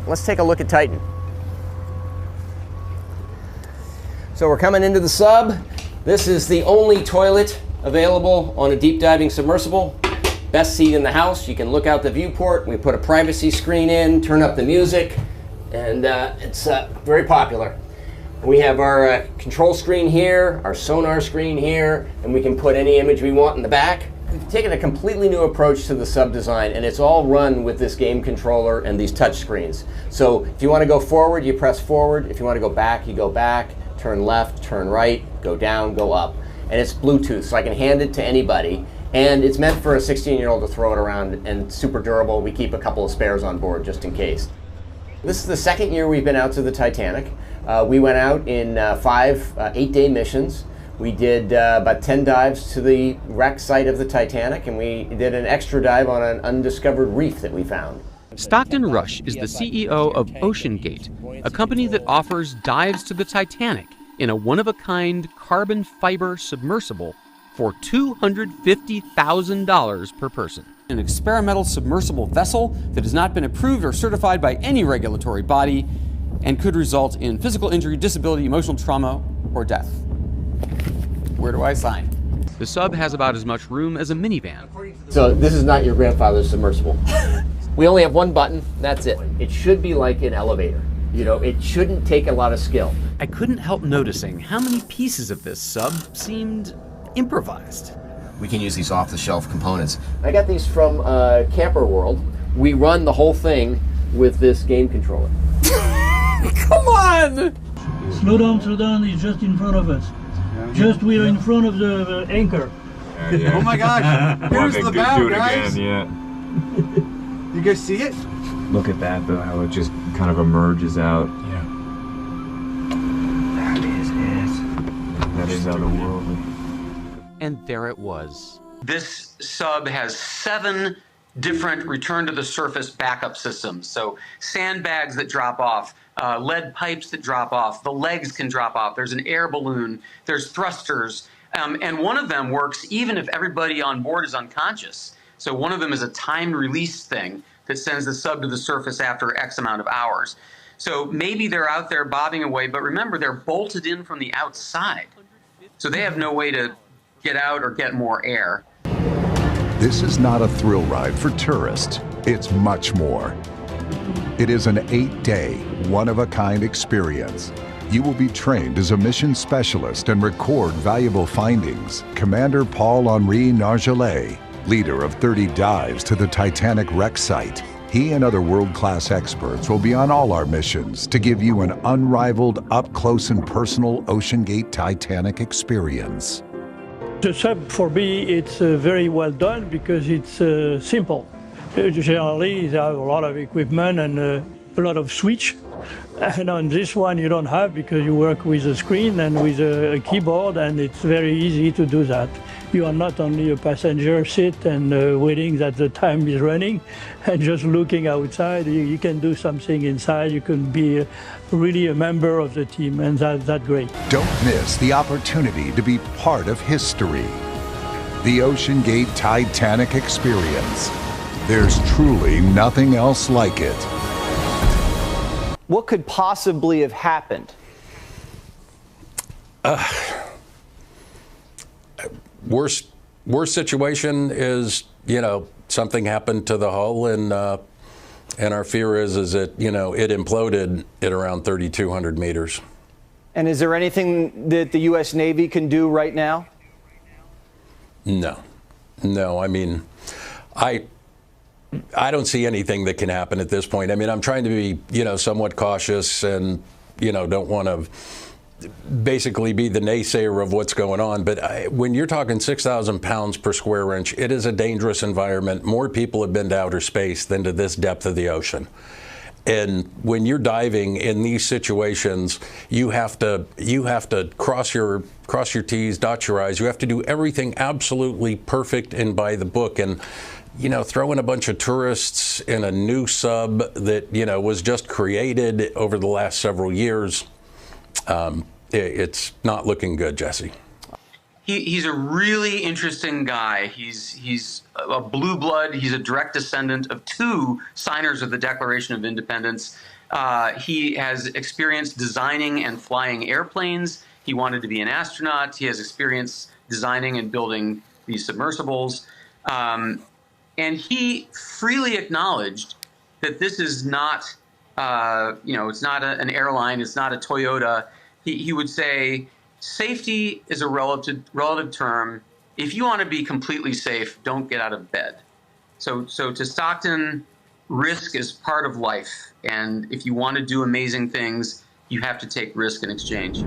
let's take a look at Titan. So we're coming into the sub. This is the only toilet available on a deep diving submersible. Best seat in the house. You can look out the viewport. We put a privacy screen in, turn up the music, and it's very popular. We have our control screen here, our sonar screen here, and we can put any image we want in the back. We've taken a completely new approach to the sub design, and it's all run with this game controller and these touch screens. So if you want to go forward, you press forward. If you want to go back, you go back. Turn left, turn right, go down, go up. And it's Bluetooth, so I can hand it to anybody. And it's meant for a 16-year-old to throw it around, and super durable. We keep a couple of spares on board just in case. This is the second year we've been out to the Titanic. We went out in 5 8-day missions. We did about 10 dives to the wreck site of the Titanic, and we did an extra dive on an undiscovered reef that we found. Stockton Rush is the CEO of OceanGate, a company that offers dives to the Titanic in a one-of-a-kind carbon fiber submersible for $250,000 per person. An experimental submersible vessel that has not been approved or certified by any regulatory body and could result in physical injury, disability, emotional trauma, or death. Where do I sign? The sub has about as much room as a minivan. So this is not your grandfather's submersible. We only have one button, that's it. It should be like an elevator. You know, it shouldn't take a lot of skill. I couldn't help noticing how many pieces of this sub seemed improvised. We can use these off-the-shelf components. I got these from Camper World. We run the whole thing with this game controller. Come on! Slow down, it's just in front of us. Just we're in front of the anchor. Yeah. Oh my gosh, here's the bow, guys. Again, yeah. You guys see it? Look at that though, how it just kind of emerges out. Yeah. That is it. That is otherworldly. And there it was. This sub has 7 different return to the surface backup systems. So sandbags that drop off, lead pipes that drop off, the legs can drop off, there's an air balloon, there's thrusters, and one of them works even if everybody on board is unconscious. So one of them is a timed release thing that sends the sub to the surface after X amount of hours. So maybe they're out there bobbing away, but remember they're bolted in from the outside. So they have no way to get out or get more air. This is not a thrill ride for tourists. It's much more. It is an 8-day, one-of-a-kind experience. You will be trained as a mission specialist and record valuable findings. Commander Paul-Henri Nargeolet, leader of 30 dives to the Titanic wreck site. He and other world-class experts will be on all our missions to give you an unrivaled, up-close and personal OceanGate Titanic experience. The sub for me, it's very well done because it's simple. Generally, they have a lot of equipment and a lot of switch. And on this one, you don't have because you work with a screen and with a keyboard, and it's very easy to do that. You are not only a passenger seat and waiting that the time is running and just looking outside. You can do something inside. You can be really a member of the team, and that's great. Don't miss the opportunity to be part of history. The OceanGate Titanic experience. There's truly nothing else like it. What could possibly have happened? Worst situation is, something happened to the hull, and our fear is that, it imploded at around 3,200 meters. And is there anything that the U.S. Navy can do right now? No. I mean, I don't see anything that can happen at this point. I mean, I'm trying to be, somewhat cautious and, don't want to basically be the naysayer of what's going on. But when you're talking 6,000 pounds per square inch, it is a dangerous environment. More people have been to outer space than to this depth of the ocean. And when you're diving in these situations, you have to cross your T's, dot your I's. You have to do everything absolutely perfect and by the book. And throw in a bunch of tourists in a new sub that, was just created over the last several years. It's not looking good, Jesse. He's a really interesting guy. He's a blue blood. He's a direct descendant of two signers of the Declaration of Independence. He has experience designing and flying airplanes. He wanted to be an astronaut. He has experience designing and building these submersibles. And he freely acknowledged that this is not, it's not an airline. It's not a Toyota. He would say, safety is a relative term. If you want to be completely safe, don't get out of bed. So to Stockton, risk is part of life. And if you want to do amazing things, you have to take risk in exchange.